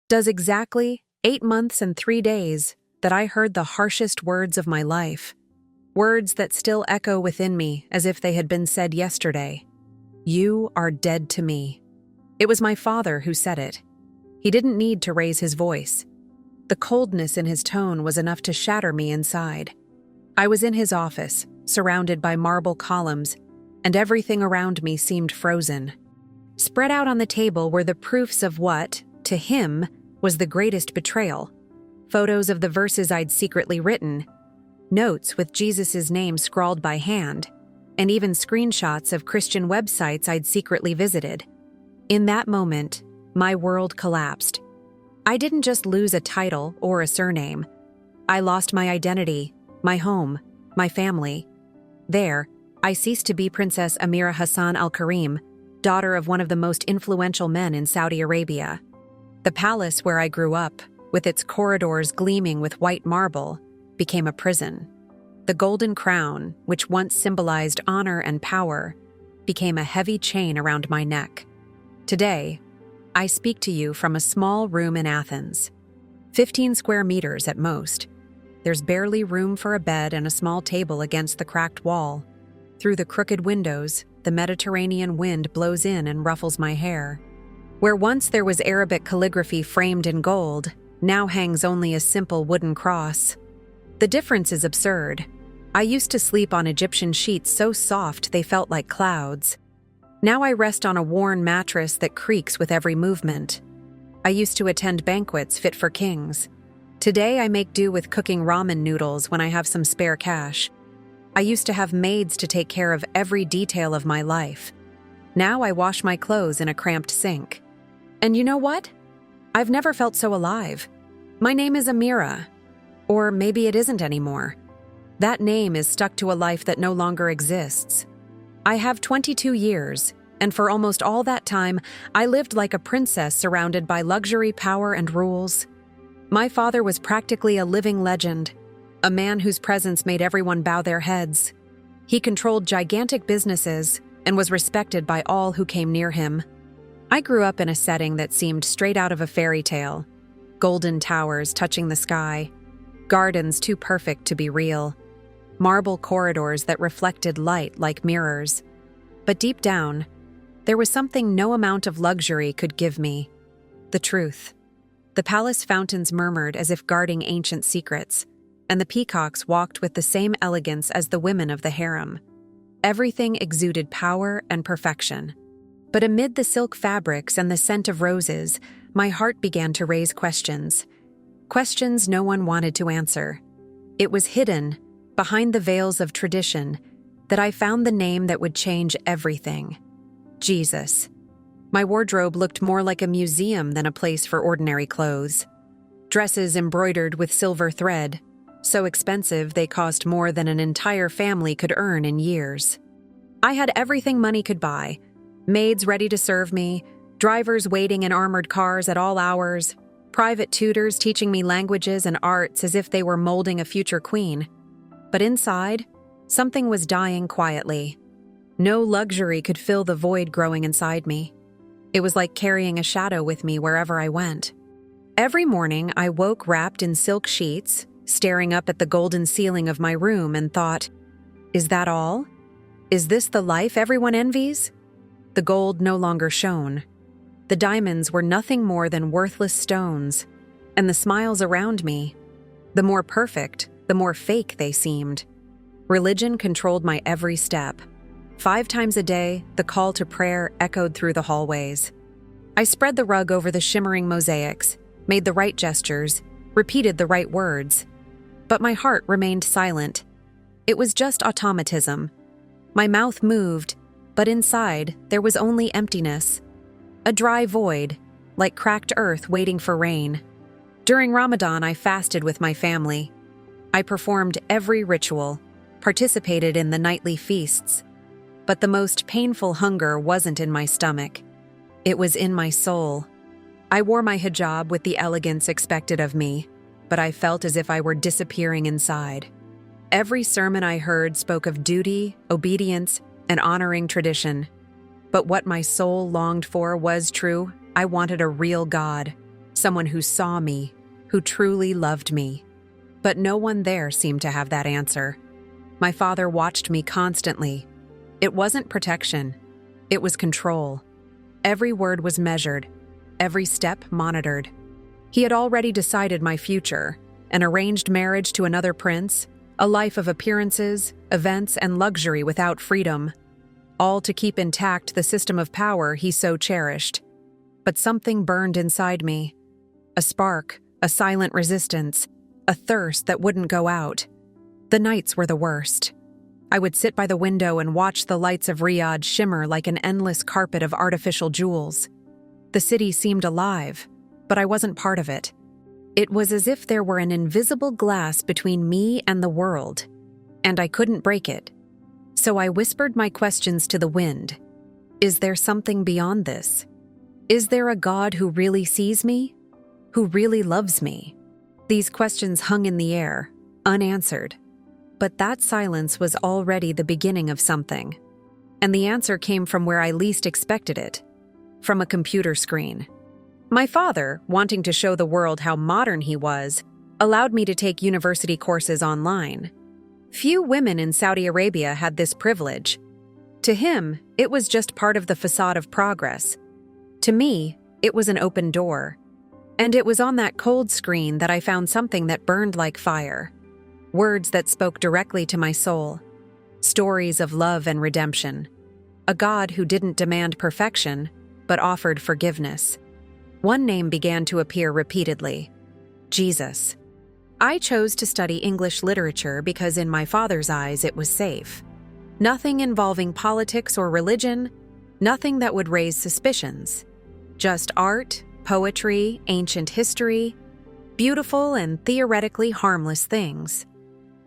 Does exactly 8 months and 3 days that I heard the harshest words of my life. Words that still echo within me as if they had been said yesterday. You are dead to me. It was my father who said it. He didn't need to raise his voice. The coldness in his tone was enough to shatter me inside. I was in his office, surrounded by marble columns, and everything around me seemed frozen. Spread out on the table were the proofs of what, to him, was the greatest betrayal. Photos of the verses I'd secretly written, notes with Jesus' name scrawled by hand, and even screenshots of Christian websites I'd secretly visited. In that moment, my world collapsed. I didn't just lose a title or a surname. I lost my identity, my home, my family. There, I ceased to be Princess Amira Hassan Al-Karim, daughter of one of the most influential men in Saudi Arabia. The palace where I grew up, with its corridors gleaming with white marble, became a prison. The golden crown, which once symbolized honor and power, became a heavy chain around my neck. Today, I speak to you from a small room in Athens, 15 square meters at most. There's barely room for a bed and a small table against the cracked wall. Through the crooked windows, the Mediterranean wind blows in and ruffles my hair. Where once there was Arabic calligraphy framed in gold, now hangs only a simple wooden cross. The difference is absurd. I used to sleep on Egyptian sheets so soft they felt like clouds. Now I rest on a worn mattress that creaks with every movement. I used to attend banquets fit for kings. Today I make do with cooking ramen noodles when I have some spare cash. I used to have maids to take care of every detail of my life. Now I wash my clothes in a cramped sink. And you know what? I've never felt so alive. My name is Amira. Or maybe it isn't anymore. That name is stuck to a life that no longer exists. I have 22 years, and for almost all that time, I lived like a princess surrounded by luxury, power, and rules. My father was practically a living legend, a man whose presence made everyone bow their heads. He controlled gigantic businesses and was respected by all who came near him. I grew up in a setting that seemed straight out of a fairy tale. Golden towers touching the sky, gardens too perfect to be real, marble corridors that reflected light like mirrors. But deep down, there was something no amount of luxury could give me: the truth. The palace fountains murmured as if guarding ancient secrets, and the peacocks walked with the same elegance as the women of the harem. Everything exuded power and perfection. But amid the silk fabrics and the scent of roses, my heart began to raise questions. Questions no one wanted to answer. It was hidden, behind the veils of tradition, that I found the name that would change everything: Jesus. My wardrobe looked more like a museum than a place for ordinary clothes. Dresses embroidered with silver thread, so expensive they cost more than an entire family could earn in years. I had everything money could buy: maids ready to serve me, drivers waiting in armored cars at all hours, private tutors teaching me languages and arts as if they were molding a future queen. But inside, something was dying quietly. No luxury could fill the void growing inside me. It was like carrying a shadow with me wherever I went. Every morning, I woke wrapped in silk sheets, staring up at the golden ceiling of my room and thought, is that all? Is this the life everyone envies? The gold no longer shone. The diamonds were nothing more than worthless stones, and the smiles around me, the more perfect, the more fake they seemed. Religion controlled my every step. 5 times a day, the call to prayer echoed through the hallways. I spread the rug over the shimmering mosaics, made the right gestures, repeated the right words. But my heart remained silent. It was just automatism. My mouth moved, but inside there was only emptiness. A dry void, like cracked earth waiting for rain. During Ramadan, I fasted with my family. I performed every ritual, participated in the nightly feasts. But the most painful hunger wasn't in my stomach. It was in my soul. I wore my hijab with the elegance expected of me, but I felt as if I were disappearing inside. Every sermon I heard spoke of duty, obedience, and honoring tradition. But what my soul longed for was true. I wanted a real God, someone who saw me, who truly loved me. But no one there seemed to have that answer. My father watched me constantly. It wasn't protection. It was control. Every word was measured, every step monitored. He had already decided my future, an arranged marriage to another prince, a life of appearances, events, and luxury without freedom, all to keep intact the system of power he so cherished. But something burned inside me. A spark, a silent resistance, a thirst that wouldn't go out. The nights were the worst. I would sit by the window and watch the lights of Riyadh shimmer like an endless carpet of artificial jewels. The city seemed alive, but I wasn't part of it. It was as if there were an invisible glass between me and the world, and I couldn't break it. So I whispered my questions to the wind. Is there something beyond this? Is there a God who really sees me? Who really loves me? These questions hung in the air, unanswered. But that silence was already the beginning of something. And the answer came from where I least expected it, from a computer screen. My father, wanting to show the world how modern he was, allowed me to take university courses online. Few women in Saudi Arabia had this privilege. To him, it was just part of the facade of progress. To me, it was an open door. And it was on that cold screen that I found something that burned like fire. Words that spoke directly to my soul. Stories of love and redemption. A God who didn't demand perfection, but offered forgiveness. One name began to appear repeatedly: Jesus. I chose to study English literature because in my father's eyes it was safe. Nothing involving politics or religion, nothing that would raise suspicions. Just art, poetry, ancient history, beautiful and theoretically harmless things.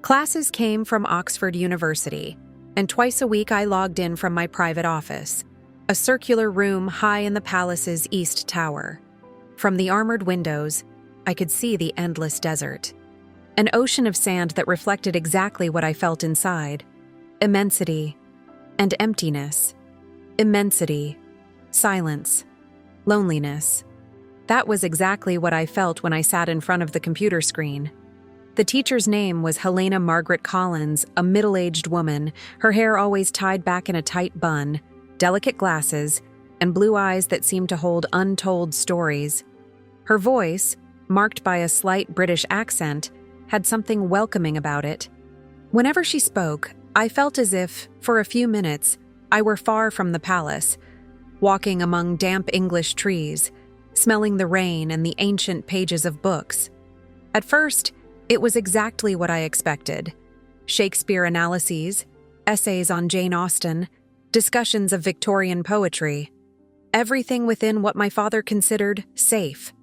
Classes came from Oxford University, and twice a week I logged in from my private office, a circular room high in the palace's east tower. From the armored windows, I could see the endless desert. An ocean of sand that reflected exactly what I felt inside: immensity and emptiness. Immensity, silence, loneliness. That was exactly what I felt when I sat in front of the computer screen. The teacher's name was Helena Margaret Collins, a middle-aged woman, her hair always tied back in a tight bun, delicate glasses, and blue eyes that seemed to hold untold stories. Her voice, marked by a slight British accent, had something welcoming about it. Whenever she spoke, I felt as if, for a few minutes, I were far from the palace, walking among damp English trees, smelling the rain and the ancient pages of books. At first, it was exactly what I expected: Shakespeare analyses, essays on Jane Austen, discussions of Victorian poetry, everything within what my father considered safe.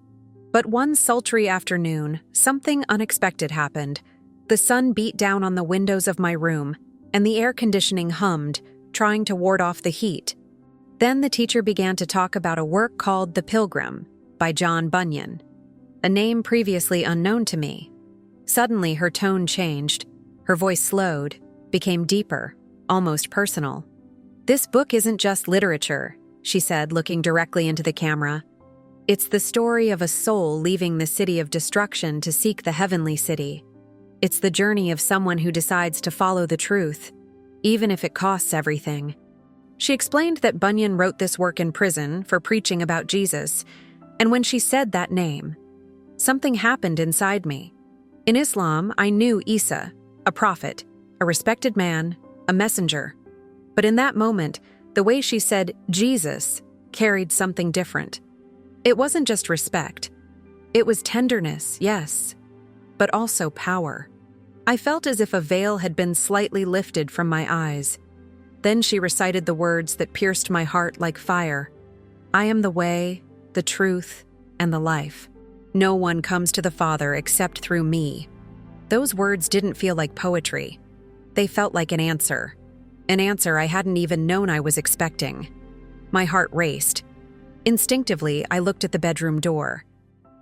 But one sultry afternoon, something unexpected happened. The sun beat down on the windows of my room, and the air conditioning hummed, trying to ward off the heat. Then the teacher began to talk about a work called The Pilgrim by John Bunyan, a name previously unknown to me. Suddenly her tone changed, her voice slowed, became deeper, almost personal. "This book isn't just literature," she said, looking directly into the camera. "It's the story of a soul leaving the city of destruction to seek the heavenly city. It's the journey of someone who decides to follow the truth, even if it costs everything." She explained that Bunyan wrote this work in prison for preaching about Jesus, and when she said that name, something happened inside me. In Islam, I knew Isa, a prophet, a respected man, a messenger. But in that moment, the way she said Jesus carried something different. It wasn't just respect. It was tenderness, yes, but also power. I felt as if a veil had been slightly lifted from my eyes. Then she recited the words that pierced my heart like fire. "I am the way, the truth, and the life. No one comes to the Father except through me." Those words didn't feel like poetry. They felt like an answer I hadn't even known I was expecting. My heart raced. Instinctively, I looked at the bedroom door.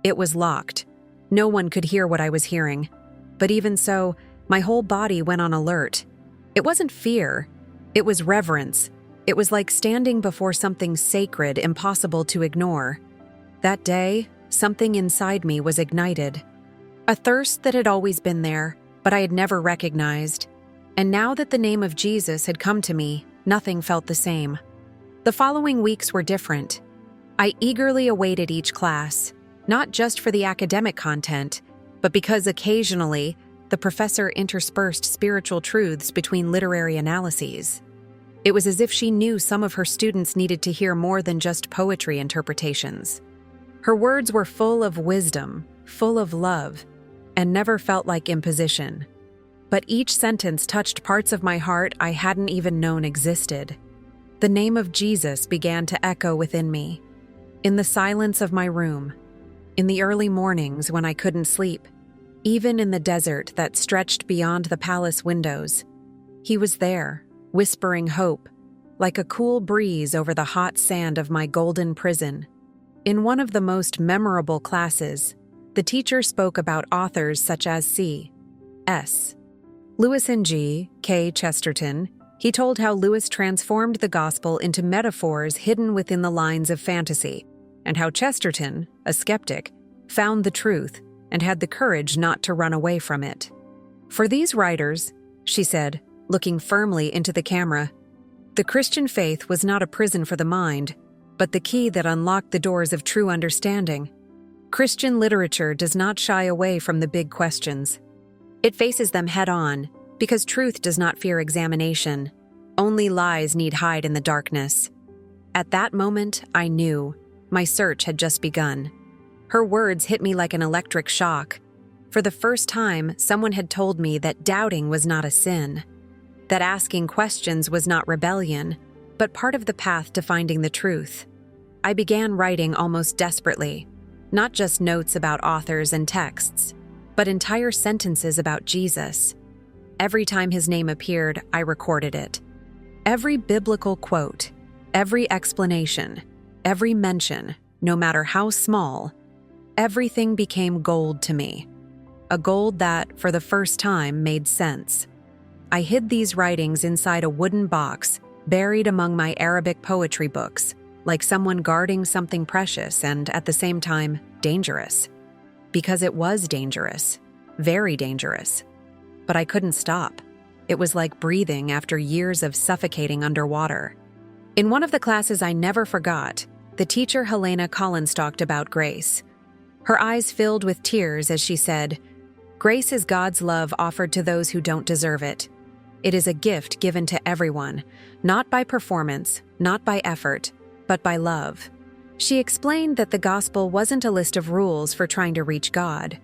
It was locked. No one could hear what I was hearing. But even so, my whole body went on alert. It wasn't fear. It was reverence. It was like standing before something sacred, impossible to ignore. That day, something inside me was ignited. A thirst that had always been there, but I had never recognized. And now that the name of Jesus had come to me, nothing felt the same. The following weeks were different. I eagerly awaited each class, not just for the academic content, but because occasionally the professor interspersed spiritual truths between literary analyses. It was as if she knew some of her students needed to hear more than just poetry interpretations. Her words were full of wisdom, full of love, and never felt like imposition. But each sentence touched parts of my heart I hadn't even known existed. The name of Jesus began to echo within me. In the silence of my room, in the early mornings when I couldn't sleep, even in the desert that stretched beyond the palace windows, he was there, whispering hope, like a cool breeze over the hot sand of my golden prison. In one of the most memorable classes, the teacher spoke about authors such as C.S. Lewis and G.K. Chesterton. He told how Lewis transformed the gospel into metaphors hidden within the lines of fantasy, and how Chesterton, a skeptic, found the truth and had the courage not to run away from it. For these writers, she said, looking firmly into the camera, the Christian faith was not a prison for the mind, but the key that unlocked the doors of true understanding. Christian literature does not shy away from the big questions. It faces them head-on, because truth does not fear examination. Only lies need hide in the darkness. At that moment, I knew my search had just begun. Her words hit me like an electric shock. For the first time, someone had told me that doubting was not a sin, that asking questions was not rebellion, but part of the path to finding the truth. I began writing almost desperately, not just notes about authors and texts, but entire sentences about Jesus. Every time his name appeared, I recorded it. Every biblical quote, every explanation, every mention, no matter how small, everything became gold to me. A gold that, for the first time, made sense. I hid these writings inside a wooden box, buried among my Arabic poetry books, like someone guarding something precious and, at the same time, dangerous. Because it was dangerous. Very dangerous. But I couldn't stop. It was like breathing after years of suffocating underwater. In one of the classes I never forgot, the teacher Helena Collins talked about grace. Her eyes filled with tears as she said, "Grace is God's love offered to those who don't deserve it. It is a gift given to everyone, not by performance, not by effort, but by love." She explained that the gospel wasn't a list of rules for trying to reach God.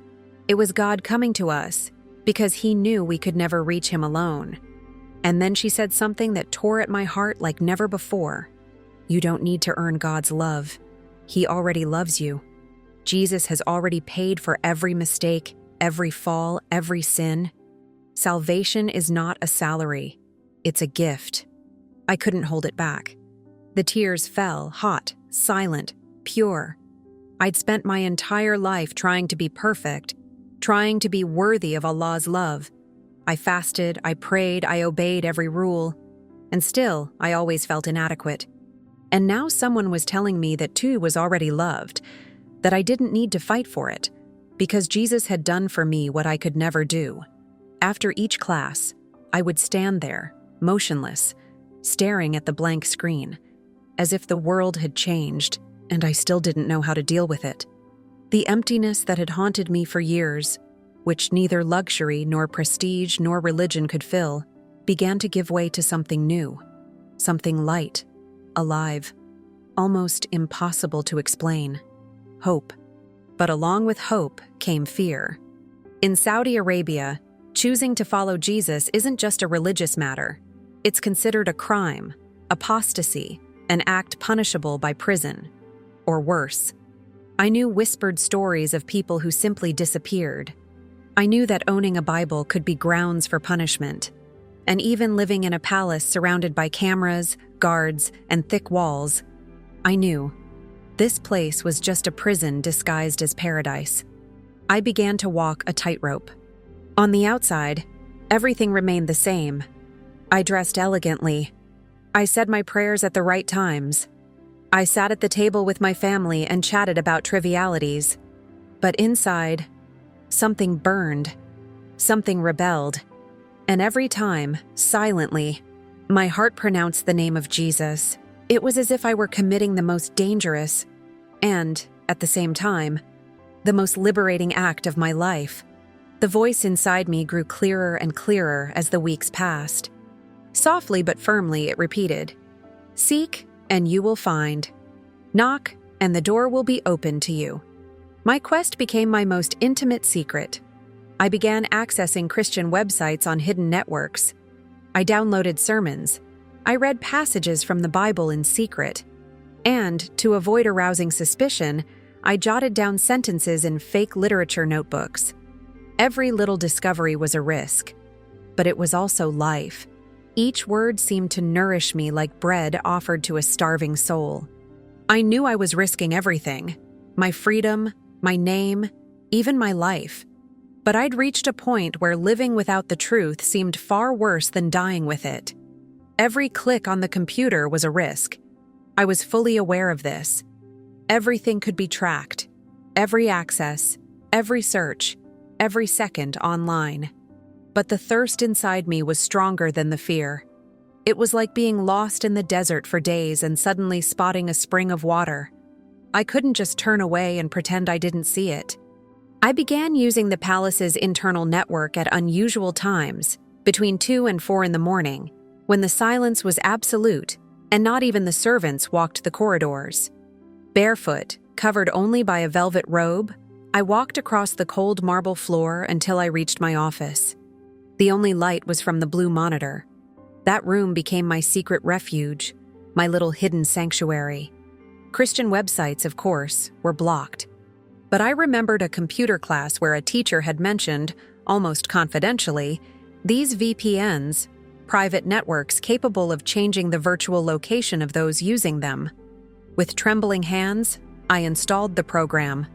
It was God coming to us because he knew we could never reach him alone. And then she said something that tore at my heart like never before. You don't need to earn God's love. He already loves you. Jesus has already paid for every mistake, every fall, every sin. Salvation is not a salary. It's a gift. I couldn't hold it back. The tears fell, hot, silent, pure. I'd spent my entire life trying to be perfect, trying to be worthy of Allah's love. I fasted, I prayed, I obeyed every rule, and still I always felt inadequate. And now someone was telling me that too was already loved, that I didn't need to fight for it, because Jesus had done for me what I could never do. After each class, I would stand there, motionless, staring at the blank screen, as if the world had changed, and I still didn't know how to deal with it. The emptiness that had haunted me for years, which neither luxury nor prestige nor religion could fill, began to give way to something new, something light, alive, almost impossible to explain. Hope. But along with hope came fear. In Saudi Arabia, choosing to follow Jesus isn't just a religious matter. It's considered a crime, apostasy, an act punishable by prison, or worse. I knew whispered stories of people who simply disappeared. I knew that owning a Bible could be grounds for punishment. And even living in a palace surrounded by cameras, guards, and thick walls, I knew this place was just a prison disguised as paradise. I began to walk a tightrope. On the outside, everything remained the same. I dressed elegantly. I said my prayers at the right times. I sat at the table with my family and chatted about trivialities. But inside, something burned, something rebelled. And every time, silently, my heart pronounced the name of Jesus. It was as if I were committing the most dangerous and, at the same time, the most liberating act of my life. The voice inside me grew clearer and clearer as the weeks passed. Softly but firmly it repeated, "Seek, and you will find. Knock, and the door will be open to you." My quest became my most intimate secret. I began accessing Christian websites on hidden networks. I downloaded sermons. I read passages from the Bible in secret. And, to avoid arousing suspicion, I jotted down sentences in fake literature notebooks. Every little discovery was a risk, but it was also life. Each word seemed to nourish me like bread offered to a starving soul. I knew I was risking everything, my freedom, my name, even my life. But I'd reached a point where living without the truth seemed far worse than dying with it. Every click on the computer was a risk. I was fully aware of this. Everything could be tracked. Every access, every search, every second online. But the thirst inside me was stronger than the fear. It was like being lost in the desert for days and suddenly spotting a spring of water. I couldn't just turn away and pretend I didn't see it. I began using the palace's internal network at unusual times, between 2 and 4 in the morning, when the silence was absolute and not even the servants walked the corridors. Barefoot, covered only by a velvet robe, I walked across the cold marble floor until I reached my office. The only light was from the blue monitor. That room became my secret refuge, my little hidden sanctuary. Christian websites, of course, were blocked. But I remembered a computer class where a teacher had mentioned, almost confidentially, these VPNs, private networks capable of changing the virtual location of those using them. With trembling hands, I installed the program.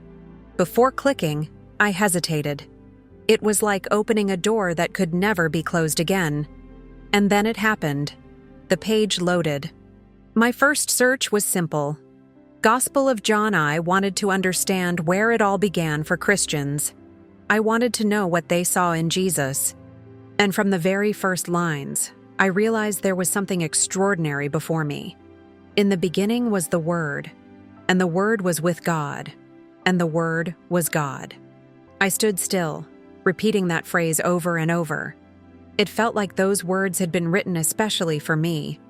Before clicking, I hesitated. It was like opening a door that could never be closed again. And then it happened. The page loaded. My first search was simple. Gospel of John. I wanted to understand where it all began for Christians. I wanted to know what they saw in Jesus. And from the very first lines, I realized there was something extraordinary before me. In the beginning was the Word, and the Word was with God, and the Word was God. I stood still, repeating that phrase over and over. It felt like those words had been written especially for me.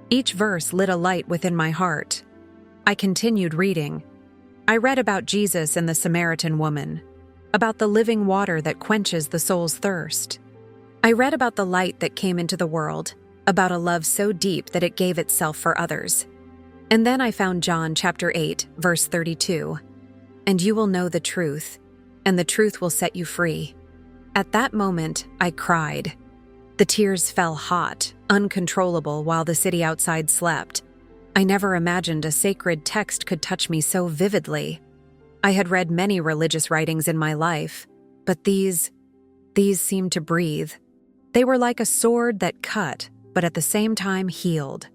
Each verse lit a light within my heart. I continued reading. I read about Jesus and the Samaritan woman, about the living water that quenches the soul's thirst. I read about the light that came into the world, about a love so deep that it gave itself for others. And then I found John chapter 8, verse 32. "And you will know the truth, and the truth will set you free." At that moment, I cried. The tears fell hot, uncontrollable while the city outside slept. I never imagined a sacred text could touch me so vividly. I had read many religious writings in my life, but these seemed to breathe. They were like a sword that cut, but at the same time healed.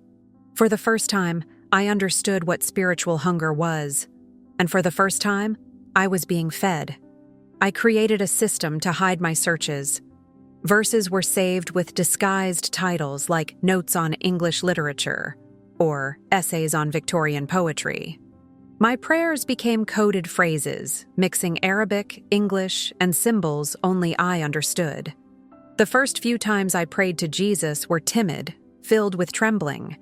For the first time, I understood what spiritual hunger was. And for the first time, I was being fed. I created a system to hide my searches. Verses were saved with disguised titles like Notes on English Literature or Essays on Victorian Poetry. My prayers became coded phrases, mixing Arabic, English, and symbols only I understood. The first few times I prayed to Jesus were timid, filled with trembling.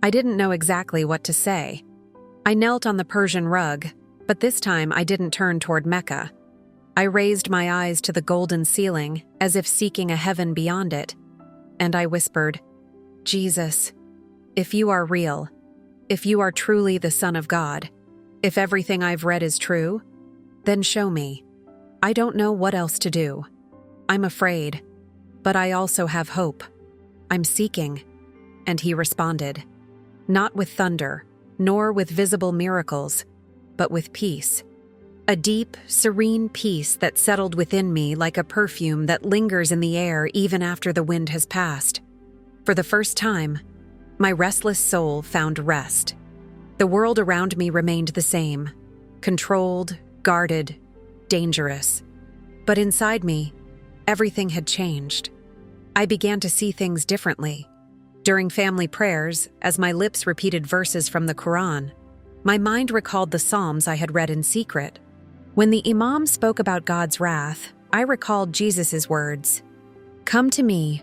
I didn't know exactly what to say. I knelt on the Persian rug, but this time I didn't turn toward Mecca. I raised my eyes to the golden ceiling, as if seeking a heaven beyond it, and I whispered, "Jesus, if you are real, if you are truly the Son of God, if everything I've read is true, then show me. I don't know what else to do. I'm afraid, but I also have hope. I'm seeking." And he responded, not with thunder, nor with visible miracles, but with peace. A deep, serene peace that settled within me like a perfume that lingers in the air even after the wind has passed. For the first time, my restless soul found rest. The world around me remained the same, controlled, guarded, dangerous. But inside me, everything had changed. I began to see things differently. During family prayers, as my lips repeated verses from the Quran, my mind recalled the Psalms I had read in secret. When the Imam spoke about God's wrath, I recalled Jesus' words, "Come to me,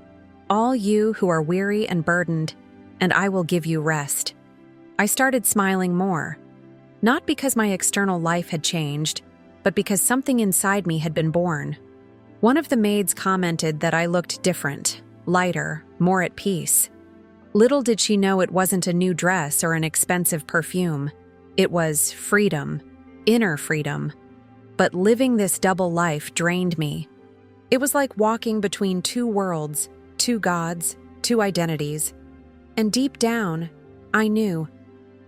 all you who are weary and burdened, and I will give you rest." I started smiling more, not because my external life had changed, but because something inside me had been born. One of the maids commented that I looked different, lighter, more at peace. Little did she know it wasn't a new dress or an expensive perfume. It was freedom, inner freedom. But living this double life drained me. It was like walking between two worlds, two gods, two identities. And deep down, I knew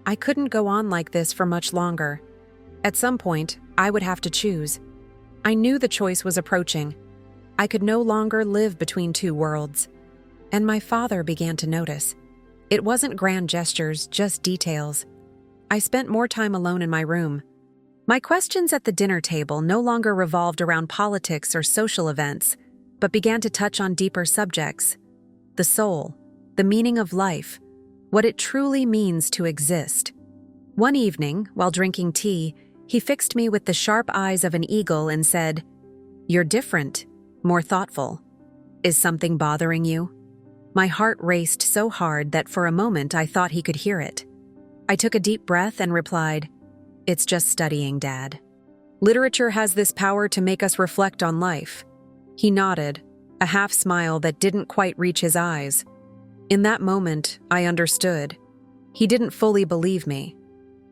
I couldn't go on like this for much longer. At some point, I would have to choose. I knew the choice was approaching. I could no longer live between two worlds. And my father began to notice. It wasn't grand gestures, just details. I spent more time alone in my room. My questions at the dinner table no longer revolved around politics or social events, but began to touch on deeper subjects. The soul, the meaning of life, what it truly means to exist. One evening, while drinking tea, he fixed me with the sharp eyes of an eagle and said, "You're different, more thoughtful. Is something bothering you?" My heart raced so hard that for a moment I thought he could hear it. I took a deep breath and replied, "It's just studying, Dad. Literature has this power to make us reflect on life." He nodded, a half smile that didn't quite reach his eyes. In that moment, I understood. He didn't fully believe me.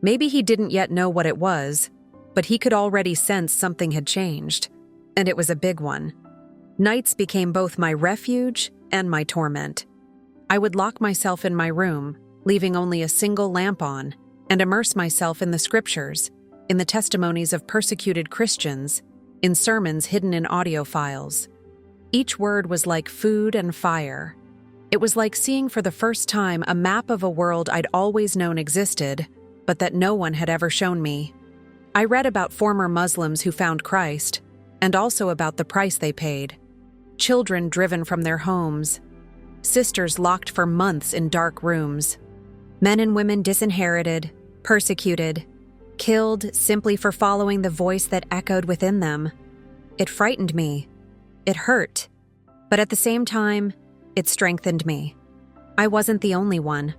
Maybe he didn't yet know what it was, but he could already sense something had changed, and it was a big one. Nights became both my refuge and my torment. I would lock myself in my room, leaving only a single lamp on, and immerse myself in the scriptures, in the testimonies of persecuted Christians, in sermons hidden in audio files. Each word was like food and fire. It was like seeing for the first time a map of a world I'd always known existed, but that no one had ever shown me. I read about former Muslims who found Christ, and also about the price they paid. Children driven from their homes, sisters locked for months in dark rooms, men and women disinherited, persecuted, killed simply for following the voice that echoed within them. It frightened me. It hurt. But at the same time, it strengthened me. I wasn't the only one.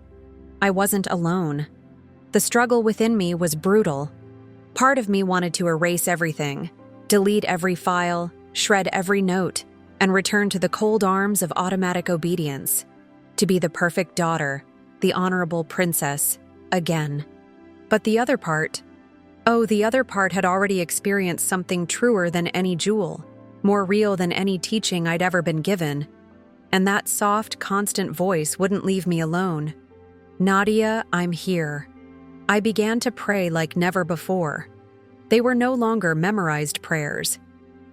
I wasn't alone. The struggle within me was brutal. Part of me wanted to erase everything, delete every file, shred every note, and return to the cold arms of automatic obedience, to be the perfect daughter, the honorable princess, again. But the other part had already experienced something truer than any jewel, more real than any teaching I'd ever been given. And that soft, constant voice wouldn't leave me alone. "Nadia, I'm here." I began to pray like never before. They were no longer memorized prayers.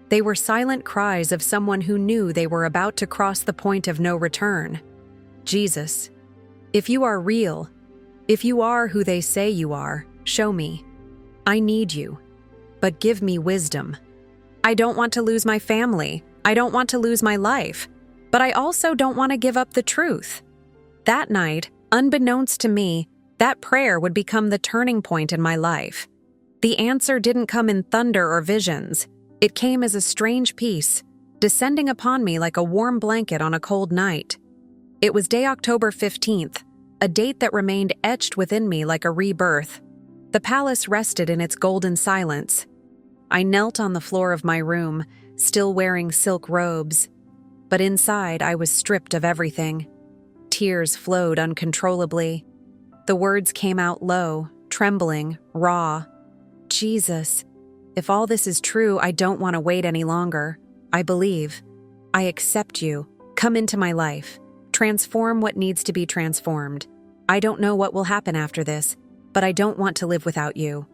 They were silent cries of someone who knew they were about to cross the point of no return. "Jesus, if you are real, if you are who they say you are, show me. I need you, but give me wisdom. I don't want to lose my family. I don't want to lose my life, but I also don't want to give up the truth." That night, unbeknownst to me, that prayer would become the turning point in my life. The answer didn't come in thunder or visions. It came as a strange peace, descending upon me like a warm blanket on a cold night. It was day October 15th, a date that remained etched within me like a rebirth. The palace rested in its golden silence. I knelt on the floor of my room, still wearing silk robes. But inside, I was stripped of everything. Tears flowed uncontrollably. The words came out low, trembling, raw. "Jesus, if all this is true, I don't want to wait any longer. I believe. I accept you. Come into my life. Transform what needs to be transformed. I don't know what will happen after this, but I don't want to live without you."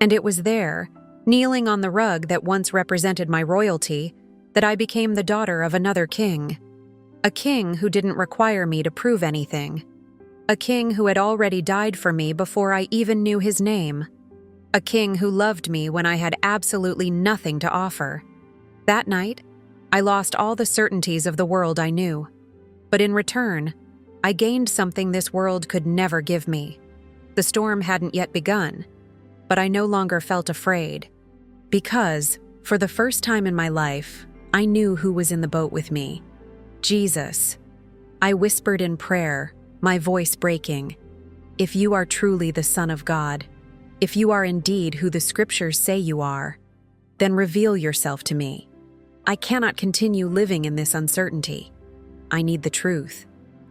And it was there, kneeling on the rug that once represented my royalty, that I became the daughter of another king. A king who didn't require me to prove anything. A king who had already died for me before I even knew his name. A king who loved me when I had absolutely nothing to offer. That night, I lost all the certainties of the world I knew. But in return, I gained something this world could never give me. The storm hadn't yet begun, but I no longer felt afraid. Because, for the first time in my life, I knew who was in the boat with me. Jesus. I whispered in prayer, my voice breaking. If you are truly the Son of God, if you are indeed who the Scriptures say you are, then reveal yourself to me. I cannot continue living in this uncertainty. I need the truth.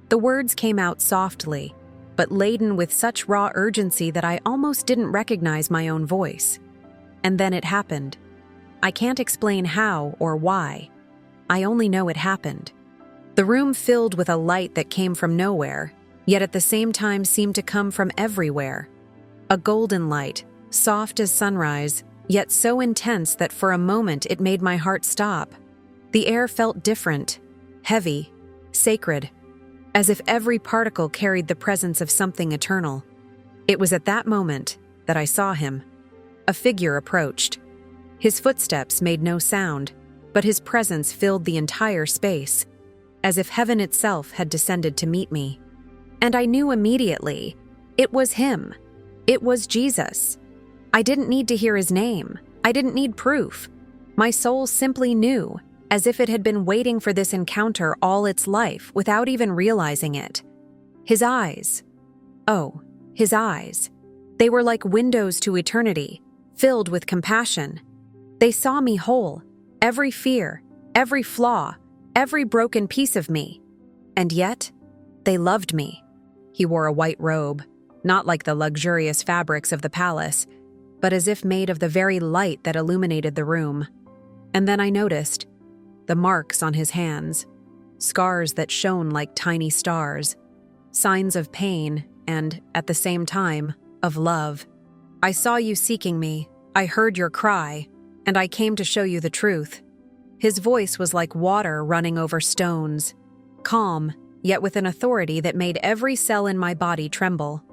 The words came out softly, but laden with such raw urgency that I almost didn't recognize my own voice. And then it happened. I can't explain how or why. I only know it happened. The room filled with a light that came from nowhere, yet at the same time seemed to come from everywhere. A golden light, soft as sunrise, yet so intense that for a moment it made my heart stop. The air felt different, heavy, sacred, as if every particle carried the presence of something eternal. It was at that moment that I saw him. A figure approached. His footsteps made no sound, but his presence filled the entire space, as if heaven itself had descended to meet me. And I knew immediately, it was him. It was Jesus. I didn't need to hear his name. I didn't need proof. My soul simply knew, as if it had been waiting for this encounter all its life without even realizing it. His eyes. Oh, his eyes. They were like windows to eternity, filled with compassion. They saw me whole, every fear, every flaw, every broken piece of me. And yet, they loved me. He wore a white robe, not like the luxurious fabrics of the palace, but as if made of the very light that illuminated the room. And then I noticed the marks on his hands, scars that shone like tiny stars, signs of pain and, at the same time, of love. I saw you seeking me, I heard your cry, and I came to show you the truth. His voice was like water running over stones, calm, yet with an authority that made every cell in my body tremble.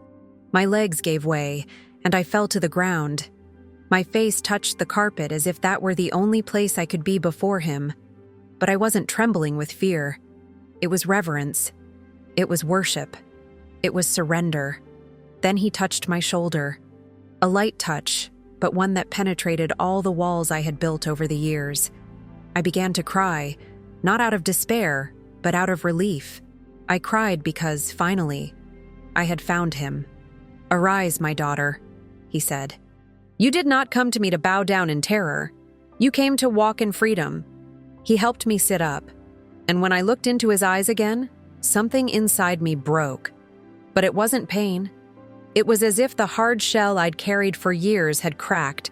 My legs gave way, and I fell to the ground. My face touched the carpet as if that were the only place I could be before him. But I wasn't trembling with fear. It was reverence. It was worship. It was surrender. Then he touched my shoulder. A light touch, but one that penetrated all the walls I had built over the years. I began to cry, not out of despair, but out of relief. I cried because, finally, I had found him. "Arise, my daughter," he said. "You did not come to me to bow down in terror. You came to walk in freedom." He helped me sit up, and when I looked into his eyes again, something inside me broke. But it wasn't pain. It was as if the hard shell I'd carried for years had cracked,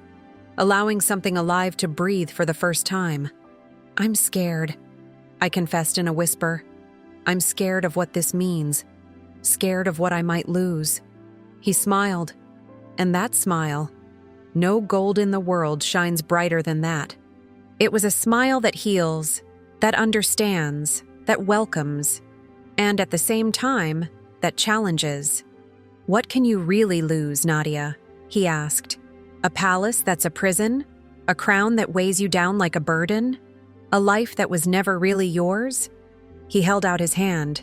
allowing something alive to breathe for the first time. "I'm scared," I confessed in a whisper. "I'm scared of what this means, scared of what I might lose." He smiled, and that smile, no gold in the world shines brighter than that. It was a smile that heals, that understands, that welcomes, and at the same time, that challenges. "What can you really lose, Nadia?" he asked. "A palace that's a prison? A crown that weighs you down like a burden? A life that was never really yours?" He held out his hand,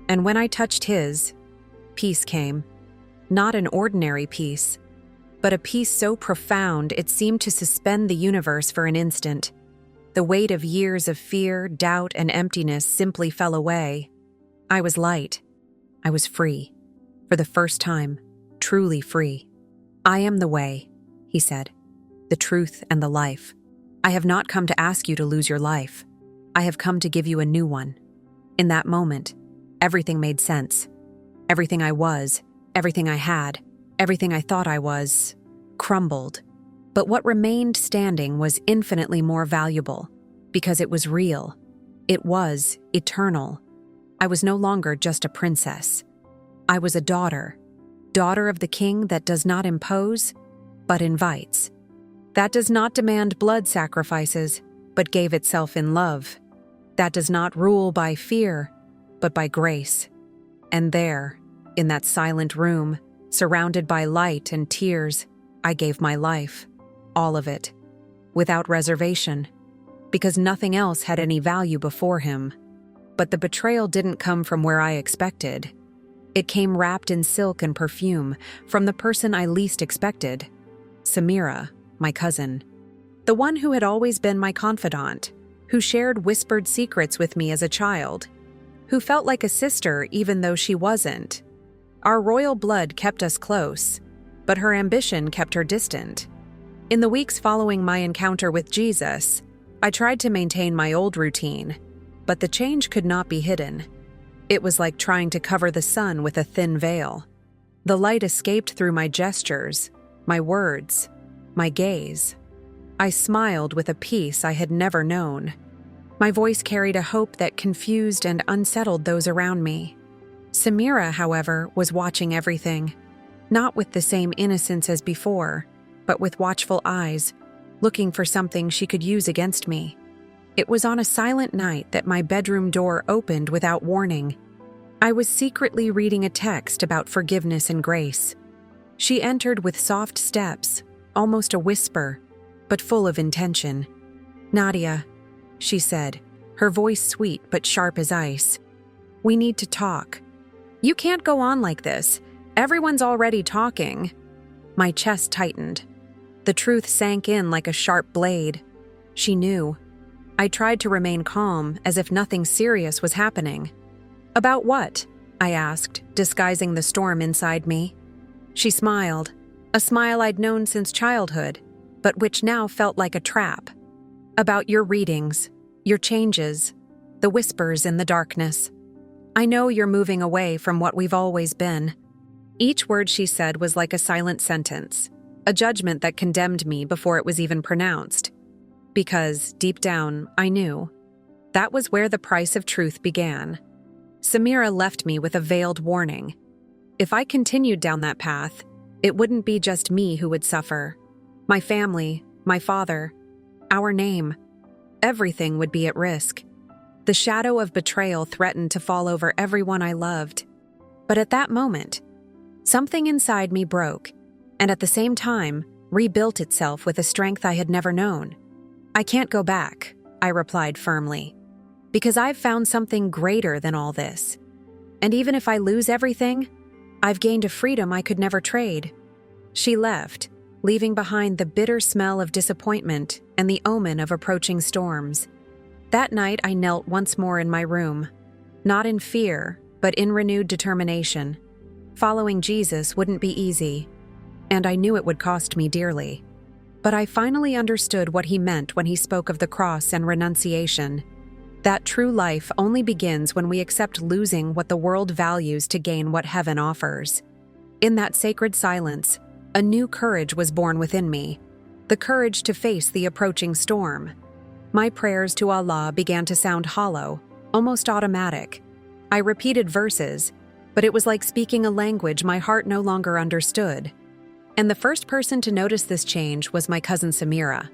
and when I touched his, peace came. Not an ordinary peace, but a peace so profound it seemed to suspend the universe for an instant. The weight of years of fear, doubt, and emptiness simply fell away. I was light. I was free. For the first time, truly free. "I am the way," he said, "the truth and the life. I have not come to ask you to lose your life. I have come to give you a new one." In that moment, everything made sense. Everything I was, everything I had, everything I thought I was, crumbled. But what remained standing was infinitely more valuable, because it was real. It was eternal. I was no longer just a princess. I was a daughter of the king that does not impose, but invites. That does not demand blood sacrifices, but gave itself in love. That does not rule by fear, but by grace. And there, In that silent room, surrounded by light and tears, I gave my life, all of it, without reservation, because nothing else had any value before him. But the betrayal didn't come from where I expected. It came wrapped in silk and perfume from the person I least expected, Samira, my cousin, the one who had always been my confidant, who shared whispered secrets with me as a child, who felt like a sister even though she wasn't. Our royal blood kept us close, but her ambition kept her distant. In the weeks following my encounter with Jesus, I tried to maintain my old routine, but the change could not be hidden. It was like trying to cover the sun with a thin veil. The light escaped through my gestures, my words, my gaze. I smiled with a peace I had never known. My voice carried a hope that confused and unsettled those around me. Samira, however, was watching everything, not with the same innocence as before, but with watchful eyes, looking for something she could use against me. It was on a silent night that my bedroom door opened without warning. I was secretly reading a text about forgiveness and grace. She entered with soft steps, almost a whisper, but full of intention. "Nadia," she said, her voice sweet but sharp as ice. "We need to talk. You can't go on like this. Everyone's already talking." My chest tightened. The truth sank in like a sharp blade. She knew. I tried to remain calm, as if nothing serious was happening. "About what?" I asked, disguising the storm inside me. She smiled, a smile I'd known since childhood, but which now felt like a trap. "About your readings, your changes, the whispers in the darkness. I know you're moving away from what we've always been." Each word she said was like a silent sentence, a judgment that condemned me before it was even pronounced. Because, deep down, I knew. That was where the price of truth began. Samira left me with a veiled warning. If I continued down that path, it wouldn't be just me who would suffer. My family, my father, our name, everything would be at risk. The shadow of betrayal threatened to fall over everyone I loved. But at that moment, something inside me broke, and at the same time, rebuilt itself with a strength I had never known. "I can't go back," I replied firmly, "because I've found something greater than all this. And even if I lose everything, I've gained a freedom I could never trade." She left, leaving behind the bitter smell of disappointment and the omen of approaching storms. That night I knelt once more in my room, not in fear, but in renewed determination. Following Jesus wouldn't be easy, and I knew it would cost me dearly. But I finally understood what he meant when he spoke of the cross and renunciation. That true life only begins when we accept losing what the world values to gain what heaven offers. In that sacred silence, a new courage was born within me, the courage to face the approaching storm. My prayers to Allah began to sound hollow, almost automatic. I repeated verses, but it was like speaking a language my heart no longer understood. And the first person to notice this change was my cousin Samira.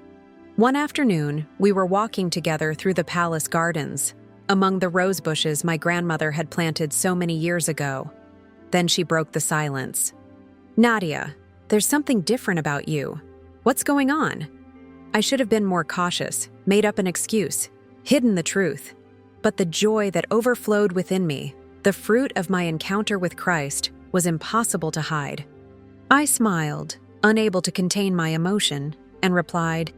One afternoon, we were walking together through the palace gardens, among the rose bushes my grandmother had planted so many years ago. Then she broke the silence. "Nadia, there's something different about you. What's going on?" I should have been more cautious, made up an excuse, hidden the truth. But the joy that overflowed within me, the fruit of my encounter with Christ, was impossible to hide. I smiled, unable to contain my emotion, and replied,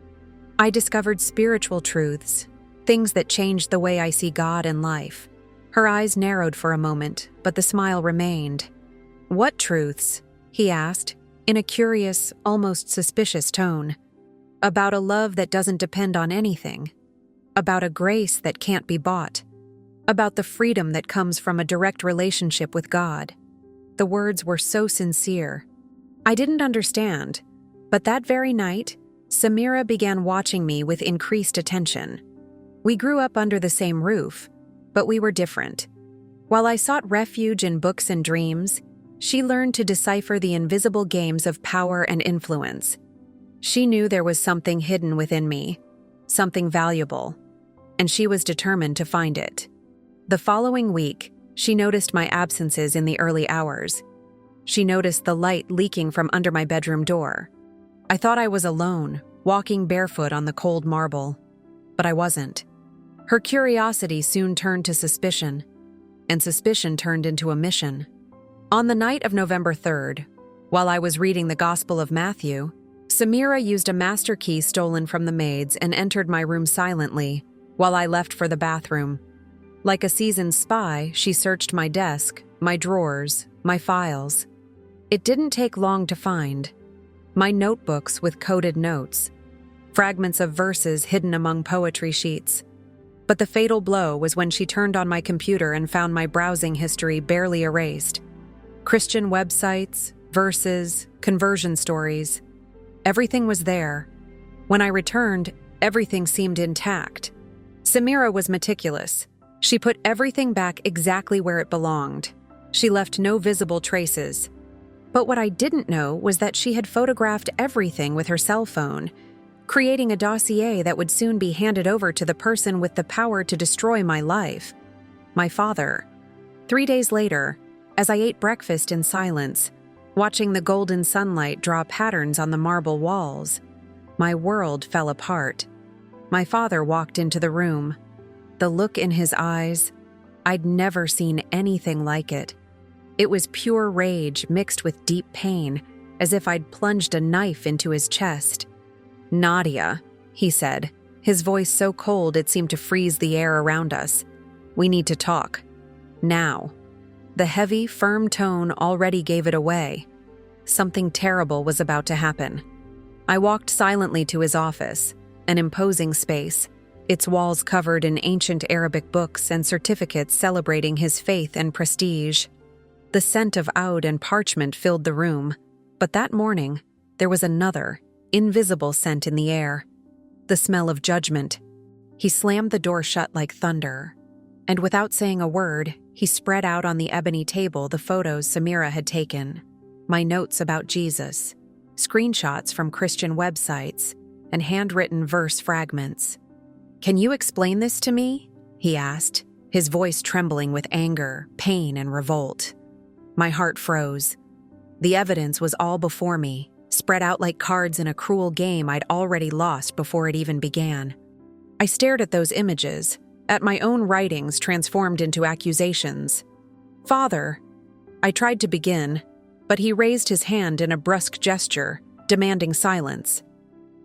"I discovered spiritual truths, things that changed the way I see God and life." Her eyes narrowed for a moment, but the smile remained. "What truths?" he asked, in a curious, almost suspicious tone. "About a love that doesn't depend on anything. About a grace that can't be bought. About the freedom that comes from a direct relationship with God." The words were so sincere. I didn't understand, but that very night, Samira began watching me with increased attention. We grew up under the same roof, but we were different. While I sought refuge in books and dreams, she learned to decipher the invisible games of power and influence. She knew there was something hidden within me, something valuable, and she was determined to find it. The following week, She noticed my absences in the early hours. She noticed the light leaking from under my bedroom door. I thought I was alone, walking barefoot on the cold marble. But I wasn't. Her curiosity soon turned to suspicion, and suspicion turned into a mission. On the night of November 3rd, while I was reading the Gospel of Matthew, Samira used a master key stolen from the maids and entered my room silently while I left for the bathroom. Like a seasoned spy, she searched my desk, my drawers, my files. It didn't take long to find. My notebooks with coded notes, fragments of verses hidden among poetry sheets. But the fatal blow was when she turned on my computer and found my browsing history barely erased. Christian websites, verses, conversion stories. Everything was there. When I returned, everything seemed intact. Samira was meticulous. She put everything back exactly where it belonged. She left no visible traces. But what I didn't know was that she had photographed everything with her cell phone, creating a dossier that would soon be handed over to the person with the power to destroy my life, my father. 3 days later, as I ate breakfast in silence, watching the golden sunlight draw patterns on the marble walls, my world fell apart. My father walked into the room. The look in his eyes, I'd never seen anything like it. It was pure rage mixed with deep pain, as if I'd plunged a knife into his chest. "Nadia," he said, his voice so cold it seemed to freeze the air around us. "We need to talk. Now." The heavy, firm tone already gave it away. Something terrible was about to happen. I walked silently to his office, an imposing space, its walls covered in ancient Arabic books and certificates celebrating his faith and prestige. The scent of oud and parchment filled the room, but that morning, there was another, invisible scent in the air. The smell of judgment. He slammed the door shut like thunder, and without saying a word, he spread out on the ebony table the photos Samira had taken, my notes about Jesus, screenshots from Christian websites, and handwritten verse fragments. "Can you explain this to me?" he asked, his voice trembling with anger, pain, and revolt. My heart froze. The evidence was all before me, spread out like cards in a cruel game I'd already lost before it even began. I stared at those images, at my own writings transformed into accusations. "Father," I tried to begin, but he raised his hand in a brusque gesture, demanding silence.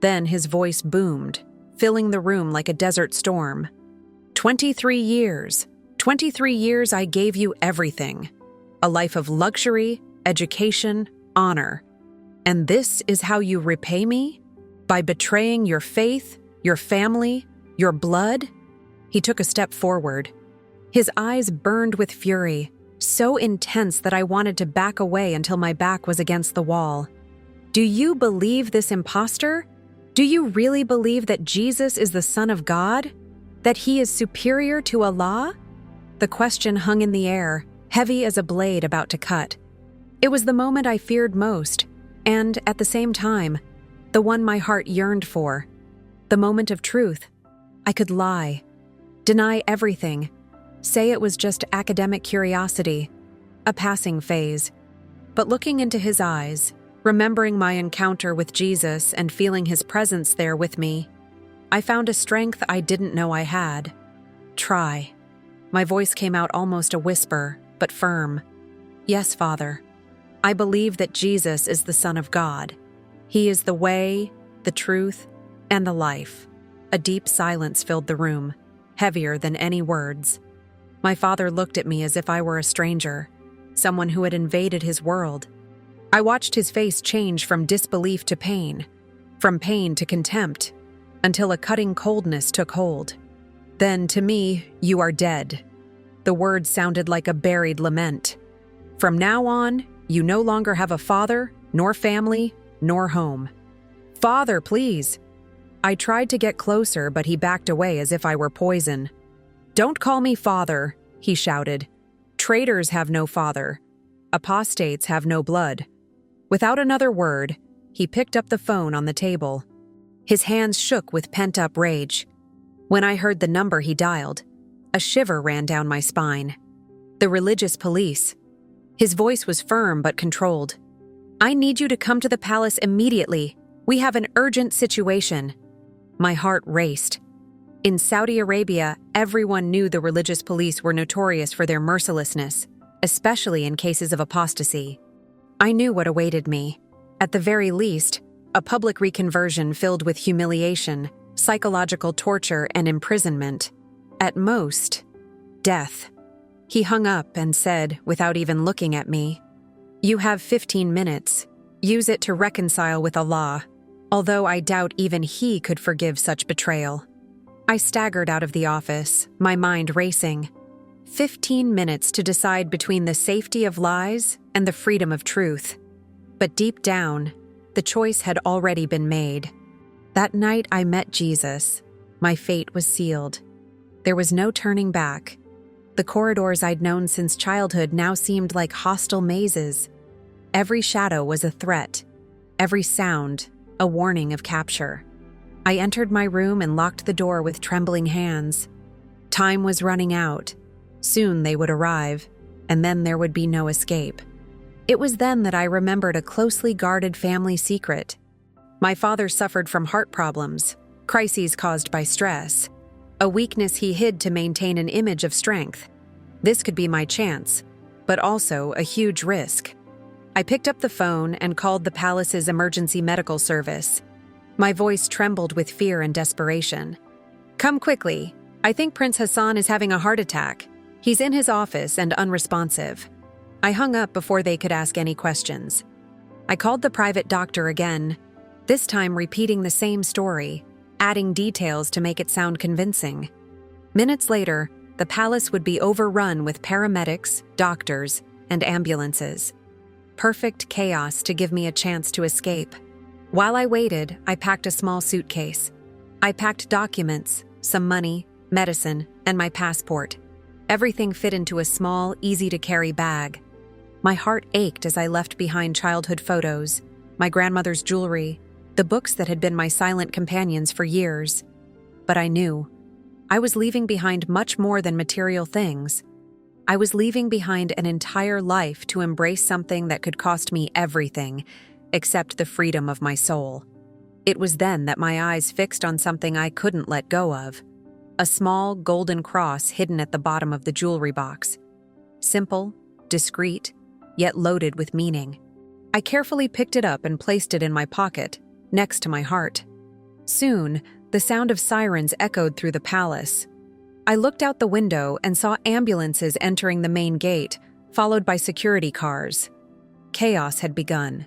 Then his voice boomed, filling the room like a desert storm. 23 years. 23 years I gave you everything. A life of luxury, education, honor. And this is how you repay me? By betraying your faith, your family, your blood?" He took a step forward. His eyes burned with fury, so intense that I wanted to back away until my back was against the wall. "Do you believe this imposter? Do you really believe that Jesus is the Son of God? That he is superior to Allah?" The question hung in the air, heavy as a blade about to cut. It was the moment I feared most, and, at the same time, the one my heart yearned for. The moment of truth. I could lie, deny everything, say it was just academic curiosity, a passing phase. But looking into his eyes, remembering my encounter with Jesus and feeling his presence there with me, I found a strength I didn't know I had. "Try." My voice came out almost a whisper, but firm. "Yes, Father. I believe that Jesus is the Son of God. He is the way, the truth, and the life." A deep silence filled the room, heavier than any words. My father looked at me as if I were a stranger, someone who had invaded his world. I watched his face change from disbelief to pain, from pain to contempt, until a cutting coldness took hold. Then, to me, "You are dead." The words sounded like a buried lament. "From now on, you no longer have a father, nor family, nor home." "Father, please." I tried to get closer, but he backed away as if I were poison. "Don't call me father," he shouted. "Traitors have no father. Apostates have no blood." Without another word, he picked up the phone on the table. His hands shook with pent-up rage. When I heard the number he dialed, a shiver ran down my spine. The religious police. His voice was firm but controlled. "I need you to come to the palace immediately. We have an urgent situation." My heart raced. In Saudi Arabia, everyone knew the religious police were notorious for their mercilessness, especially in cases of apostasy. I knew what awaited me. At the very least, a public reconversion filled with humiliation, psychological torture, and imprisonment. At most, death. He hung up and said, without even looking at me, "You have 15 minutes. Use it to reconcile with Allah," although I doubt even he could forgive such betrayal. I staggered out of the office, my mind racing. 15 minutes to decide between the safety of lies and the freedom of truth. But deep down, the choice had already been made. That night I met Jesus. My fate was sealed. There was no turning back. The corridors I'd known since childhood now seemed like hostile mazes. Every shadow was a threat. Every sound, a warning of capture. I entered my room and locked the door with trembling hands. Time was running out. Soon they would arrive, and then there would be no escape. It was then that I remembered a closely guarded family secret. My father suffered from heart problems, crises caused by stress, a weakness he hid to maintain an image of strength. This could be my chance, but also a huge risk. I picked up the phone and called the palace's emergency medical service. My voice trembled with fear and desperation. "Come quickly. I think Prince Hassan is having a heart attack. He's in his office and unresponsive." I hung up before they could ask any questions. I called the private doctor again, this time repeating the same story, adding details to make it sound convincing. Minutes later, the palace would be overrun with paramedics, doctors, and ambulances. Perfect chaos to give me a chance to escape. While I waited, I packed a small suitcase. I packed documents, some money, medicine, and my passport. Everything fit into a small, easy-to-carry bag. My heart ached as I left behind childhood photos, my grandmother's jewelry, the books that had been my silent companions for years. But I knew. I was leaving behind much more than material things. I was leaving behind an entire life to embrace something that could cost me everything, except the freedom of my soul. It was then that my eyes fixed on something I couldn't let go of. A small golden cross hidden at the bottom of the jewelry box. Simple, discreet, yet loaded with meaning. I carefully picked it up and placed it in my pocket, next to my heart. Soon, the sound of sirens echoed through the palace. I looked out the window and saw ambulances entering the main gate, followed by security cars. Chaos had begun.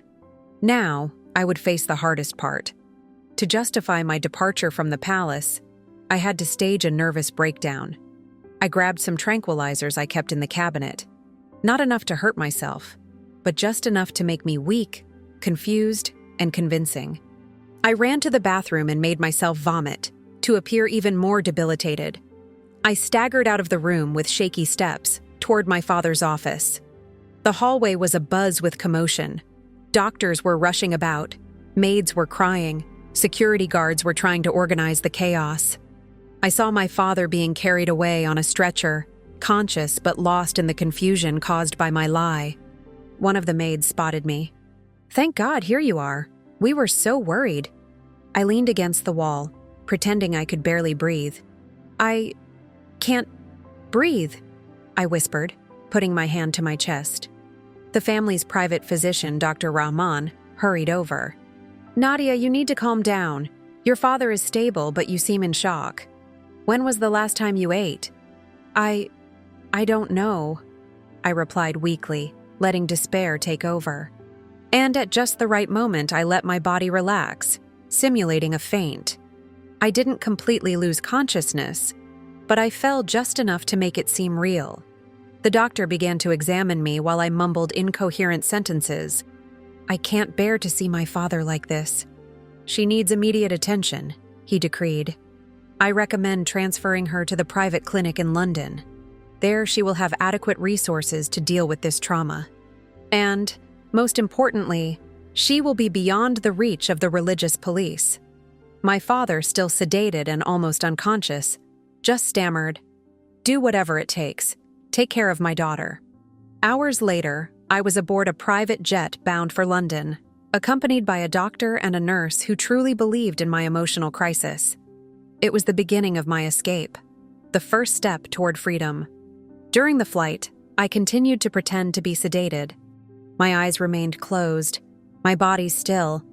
Now, I would face the hardest part. To justify my departure from the palace, I had to stage a nervous breakdown. I grabbed some tranquilizers I kept in the cabinet. Not enough to hurt myself, but just enough to make me weak, confused, and convincing. I ran to the bathroom and made myself vomit, to appear even more debilitated. I staggered out of the room with shaky steps, toward my father's office. The hallway was abuzz with commotion. Doctors were rushing about, maids were crying, security guards were trying to organize the chaos. I saw my father being carried away on a stretcher, conscious but lost in the confusion caused by my lie. One of the maids spotted me. "Thank God, here you are. We were so worried." I leaned against the wall, pretending I could barely breathe. "I can't breathe," I whispered, putting my hand to my chest. The family's private physician, Dr. Rahman, hurried over. "Nadia, you need to calm down. Your father is stable, but you seem in shock. When was the last time you ate?" I don't know," I replied weakly, letting despair take over. And at just the right moment, I let my body relax, simulating a faint. I didn't completely lose consciousness, but I fell just enough to make it seem real. The doctor began to examine me while I mumbled incoherent sentences. "I can't bear to see my father like this. She needs immediate attention," he decreed. "I recommend transferring her to the private clinic in London. There she will have adequate resources to deal with this trauma. And, most importantly, she will be beyond the reach of the religious police." My father, still sedated and almost unconscious, just stammered, "Do whatever it takes. Take care of my daughter." Hours later, I was aboard a private jet bound for London, accompanied by a doctor and a nurse who truly believed in my emotional crisis. It was the beginning of my escape, the first step toward freedom. During the flight, I continued to pretend to be sedated. My eyes remained closed, my body still,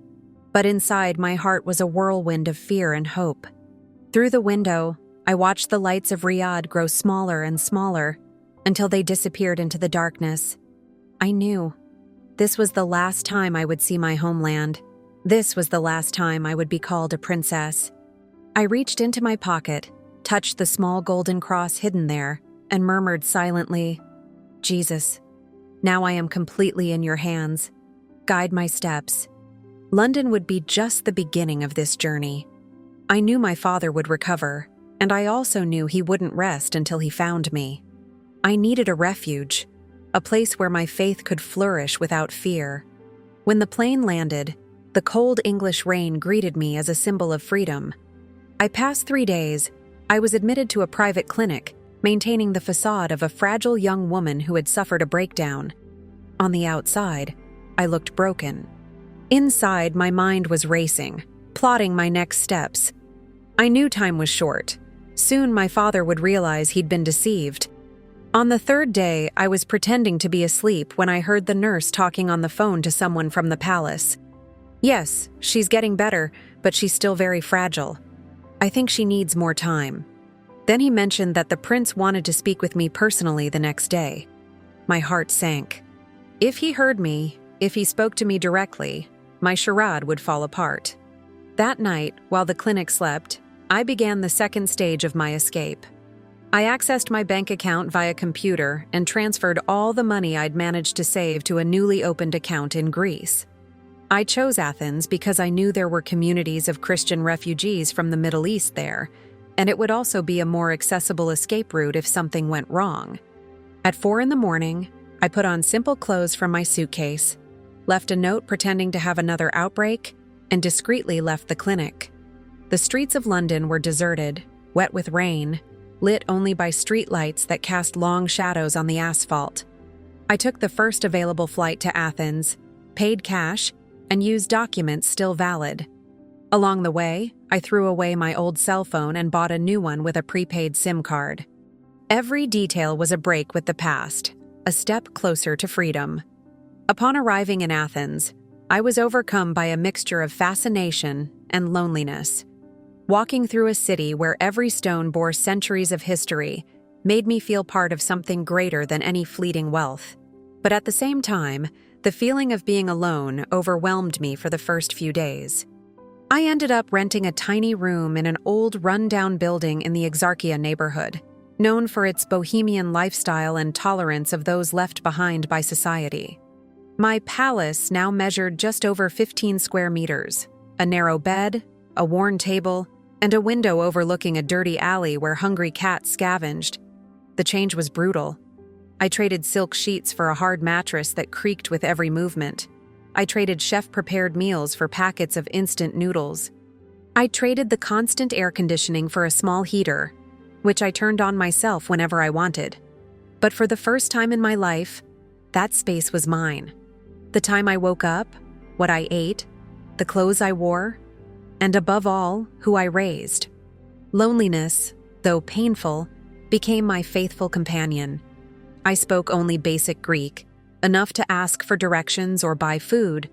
but inside my heart was a whirlwind of fear and hope. Through the window, I watched the lights of Riyadh grow smaller and smaller until they disappeared into the darkness. I knew this was the last time I would see my homeland. This was the last time I would be called a princess. I reached into my pocket, touched the small golden cross hidden there, and murmured silently, "Jesus, now I am completely in your hands. Guide my steps." London would be just the beginning of this journey. I knew my father would recover, and I also knew he wouldn't rest until he found me. I needed a refuge, a place where my faith could flourish without fear. When the plane landed, the cold English rain greeted me as a symbol of freedom. I passed 3 days. I was admitted to a private clinic, maintaining the facade of a fragile young woman who had suffered a breakdown. On the outside, I looked broken. Inside, my mind was racing, plotting my next steps. I knew time was short. Soon my father would realize he'd been deceived. On the 3rd day, I was pretending to be asleep when I heard the nurse talking on the phone to someone from the palace. "Yes, she's getting better, but she's still very fragile. I think she needs more time." Then he mentioned that the prince wanted to speak with me personally the next day. My heart sank. If he heard me, if he spoke to me directly, my charade would fall apart. That night, while the clinic slept, I began the second stage of my escape. I accessed my bank account via computer and transferred all the money I'd managed to save to a newly opened account in Greece. I chose Athens because I knew there were communities of Christian refugees from the Middle East there, and it would also be a more accessible escape route if something went wrong. At 4 a.m, I put on simple clothes from my suitcase, left a note pretending to have another outbreak, and discreetly left the clinic. The streets of London were deserted, wet with rain, lit only by street lights that cast long shadows on the asphalt. I took the first available flight to Athens, paid cash, and used documents still valid. Along the way, I threw away my old cell phone and bought a new one with a prepaid SIM card. Every detail was a break with the past, a step closer to freedom. Upon arriving in Athens, I was overcome by a mixture of fascination and loneliness. Walking through a city where every stone bore centuries of history made me feel part of something greater than any fleeting wealth. But at the same time, the feeling of being alone overwhelmed me for the first few days. I ended up renting a tiny room in an old, run-down building in the Exarchia neighborhood, known for its bohemian lifestyle and tolerance of those left behind by society. My palace now measured just over 15 square meters, a narrow bed, a worn table, and a window overlooking a dirty alley where hungry cats scavenged. The change was brutal. I traded silk sheets for a hard mattress that creaked with every movement. I traded chef-prepared meals for packets of instant noodles. I traded the constant air conditioning for a small heater, which I turned on myself whenever I wanted. But for the first time in my life, that space was mine. The time I woke up, what I ate, the clothes I wore, and above all, who I raised. Loneliness, though painful, became my faithful companion. I spoke only basic Greek, enough to ask for directions or buy food,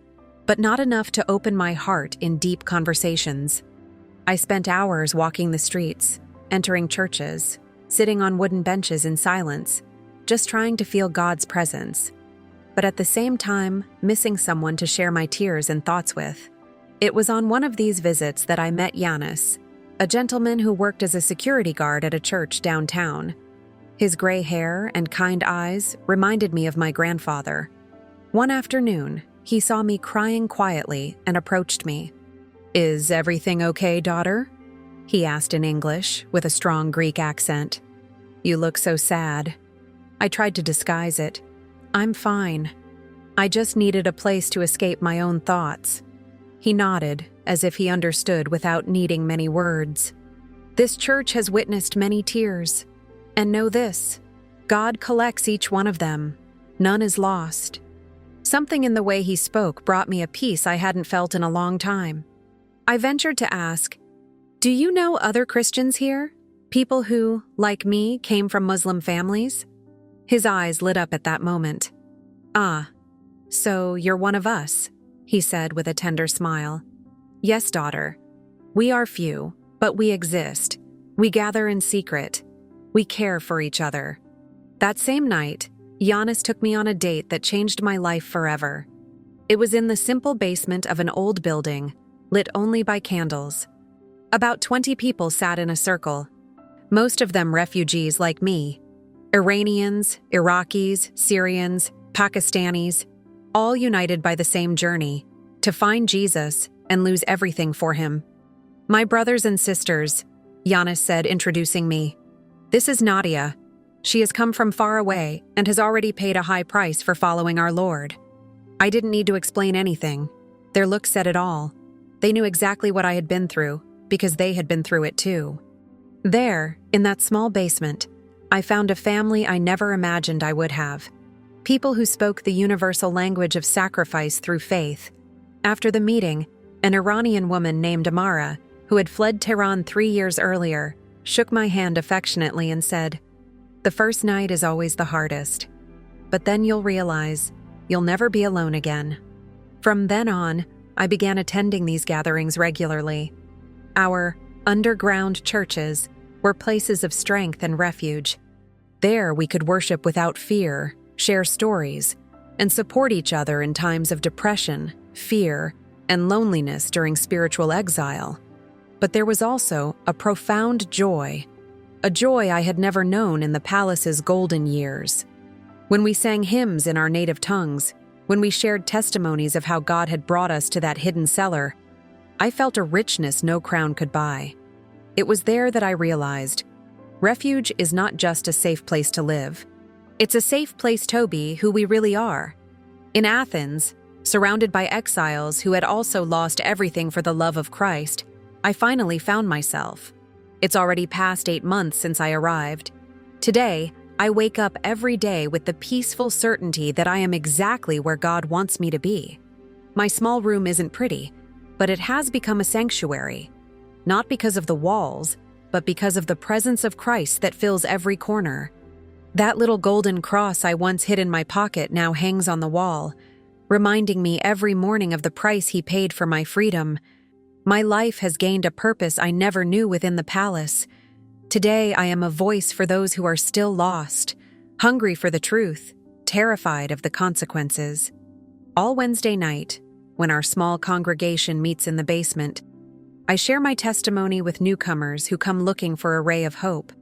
but not enough to open my heart in deep conversations. I spent hours walking the streets, entering churches, sitting on wooden benches in silence, just trying to feel God's presence, but at the same time, missing someone to share my tears and thoughts with. It was on one of these visits that I met Yanis, a gentleman who worked as a security guard at a church downtown. His gray hair and kind eyes reminded me of my grandfather. One afternoon, he saw me crying quietly and approached me. "Is everything okay, daughter?" he asked in English with a strong Greek accent. "You look so sad." I tried to disguise it. "I'm fine. I just needed a place to escape my own thoughts." He nodded, as if he understood without needing many words. "This church has witnessed many tears. And know this, God collects each one of them. None is lost. Something in the way he spoke brought me a peace I hadn't felt in a long time. I ventured to ask, "Do you know other Christians here? People who, like me, came from Muslim families?" His eyes lit up at that moment. "Ah, so you're one of us," he said with a tender smile. "Yes, daughter. We are few, but we exist. We gather in secret. We care for each other." That same night, Giannis took me on a date that changed my life forever. It was in the simple basement of an old building, lit only by candles. About 20 people sat in a circle, most of them refugees like me. Iranians, Iraqis, Syrians, Pakistanis, all united by the same journey, to find Jesus and lose everything for him. "My brothers and sisters," Giannis said, introducing me. "This is Nadia. She has come from far away and has already paid a high price for following our Lord." I didn't need to explain anything. Their looks said it all. They knew exactly what I had been through, because they had been through it too. There, in that small basement, I found a family I never imagined I would have. People who spoke the universal language of sacrifice through faith. After the meeting, an Iranian woman named Amara, who had fled Tehran 3 years earlier, shook my hand affectionately and said, "The first night is always the hardest, but then you'll realize you'll never be alone again." From then on, I began attending these gatherings regularly. Our underground churches were places of strength and refuge. There we could worship without fear, share stories, and support each other in times of depression, fear, and loneliness during spiritual exile. But there was also a profound joy, a joy I had never known in the palace's golden years. When we sang hymns in our native tongues, when we shared testimonies of how God had brought us to that hidden cellar, I felt a richness no crown could buy. It was there that I realized, refuge is not just a safe place to live. It's a safe place to be who we really are. In Athens, surrounded by exiles who had also lost everything for the love of Christ, I finally found myself. It's already past 8 months since I arrived. Today, I wake up every day with the peaceful certainty that I am exactly where God wants me to be. My small room isn't pretty, but it has become a sanctuary. Not because of the walls, but because of the presence of Christ that fills every corner. That little golden cross I once hid in my pocket now hangs on the wall, reminding me every morning of the price he paid for my freedom. My life has gained a purpose I never knew within the palace. Today I am a voice for those who are still lost, hungry for the truth, terrified of the consequences. All Wednesday night, when our small congregation meets in the basement, I share my testimony with newcomers who come looking for a ray of hope.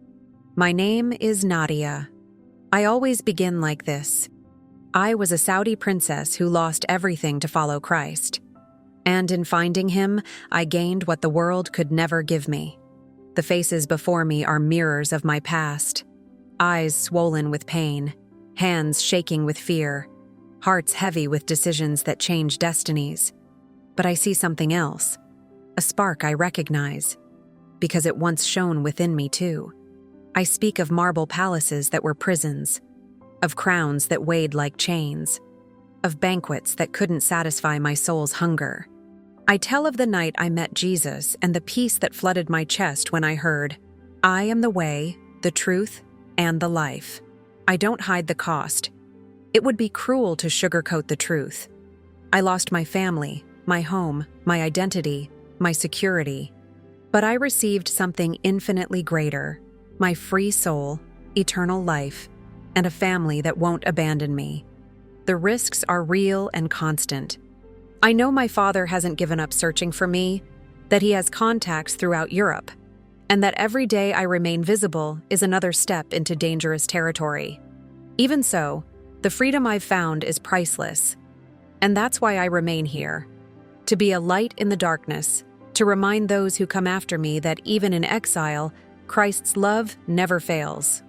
My name is Nadia. I always begin like this. I was a Saudi princess who lost everything to follow Christ. And in finding him, I gained what the world could never give me. The faces before me are mirrors of my past. Eyes swollen with pain, hands shaking with fear, hearts heavy with decisions that change destinies. But I see something else, a spark I recognize, because it once shone within me too. I speak of marble palaces that were prisons, of crowns that weighed like chains, of banquets that couldn't satisfy my soul's hunger. I tell of the night I met Jesus and the peace that flooded my chest when I heard, "I am the way, the truth, and the life." I don't hide the cost. It would be cruel to sugarcoat the truth. I lost my family, my home, my identity, my security. But I received something infinitely greater, my free soul, eternal life, and a family that won't abandon me. The risks are real and constant. I know my father hasn't given up searching for me, that he has contacts throughout Europe, and that every day I remain visible is another step into dangerous territory. Even so, the freedom I've found is priceless, and that's why I remain here, to be a light in the darkness, to remind those who come after me that even in exile, Christ's love never fails.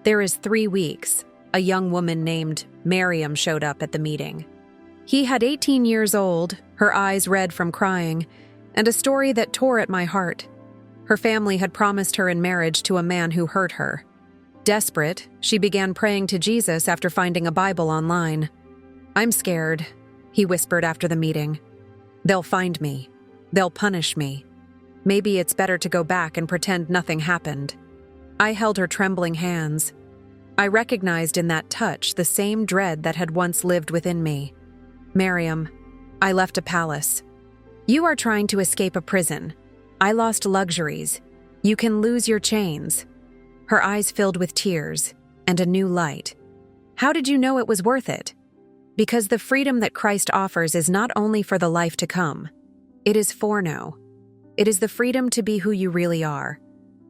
There is 3 weeks, a young woman named Miriam showed up at the meeting. He had 18 years old, her eyes red from crying, and a story that tore at my heart. Her family had promised her in marriage to a man who hurt her. Desperate, she began praying to Jesus after finding a Bible online. "I'm scared," he whispered after the meeting. "They'll find me. They'll punish me. Maybe it's better to go back and pretend nothing happened." I held her trembling hands. I recognized in that touch the same dread that had once lived within me. "Miriam, I left a palace. You are trying to escape a prison. I lost luxuries. You can lose your chains." Her eyes filled with tears and a new light. "How did you know it was worth it?" "Because the freedom that Christ offers is not only for the life to come. It is forno. It is the freedom to be who you really are,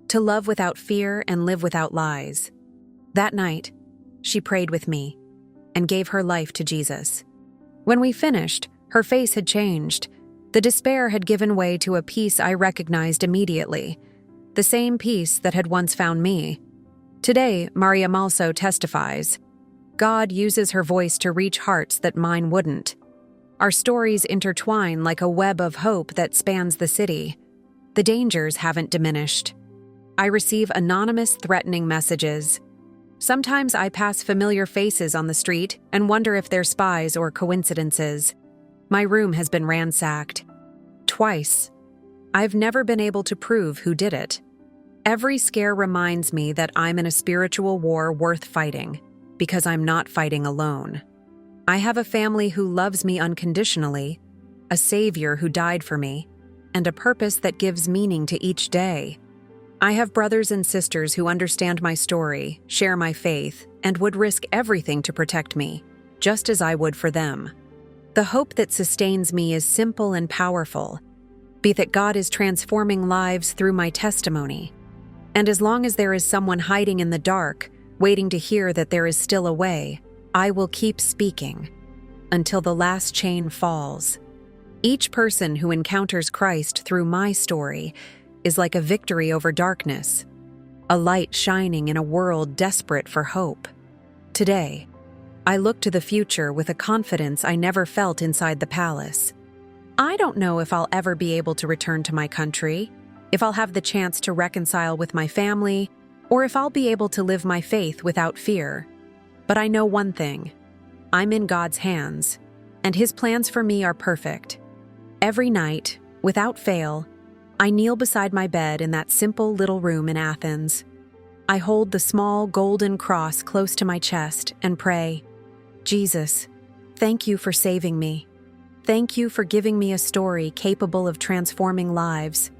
to love without fear and live without lies." That night, she prayed with me and gave her life to Jesus. When we finished, her face had changed. The despair had given way to a peace I recognized immediately, the same peace that had once found me. Today, Maria also testifies. God uses her voice to reach hearts that mine wouldn't. Our stories intertwine like a web of hope that spans the city. The dangers haven't diminished. I receive anonymous, threatening messages. Sometimes I pass familiar faces on the street and wonder if they're spies or coincidences. My room has been ransacked. Twice. I've never been able to prove who did it. Every scare reminds me that I'm in a spiritual war worth fighting, because I'm not fighting alone. I have a family who loves me unconditionally, a savior who died for me, and a purpose that gives meaning to each day. I have brothers and sisters who understand my story, share my faith, and would risk everything to protect me, just as I would for them. The hope that sustains me is simple and powerful, be that God is transforming lives through my testimony. And as long as there is someone hiding in the dark, waiting to hear that there is still a way, I will keep speaking until the last chain falls. Each person who encounters Christ through my story is like a victory over darkness, a light shining in a world desperate for hope. Today, I look to the future with a confidence I never felt inside the palace. I don't know if I'll ever be able to return to my country, if I'll have the chance to reconcile with my family, or if I'll be able to live my faith without fear. But I know one thing: I'm in God's hands, and His plans for me are perfect. Every night, without fail, I kneel beside my bed in that simple little room in Athens. I hold the small golden cross close to my chest and pray, "Jesus, thank you for saving me. Thank you for giving me a story capable of transforming lives.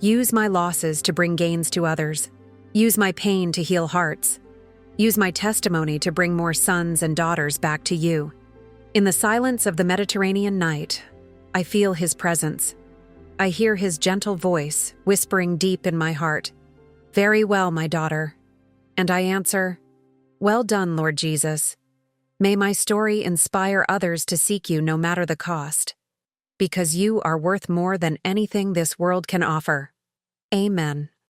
Use my losses to bring gains to others. Use my pain to heal hearts. Use my testimony to bring more sons and daughters back to you." In the silence of the Mediterranean night, I feel His presence. I hear His gentle voice whispering deep in my heart, "Very well, my daughter." And I answer, "Well done, Lord Jesus. May my story inspire others to seek you no matter the cost, because you are worth more than anything this world can offer. Amen."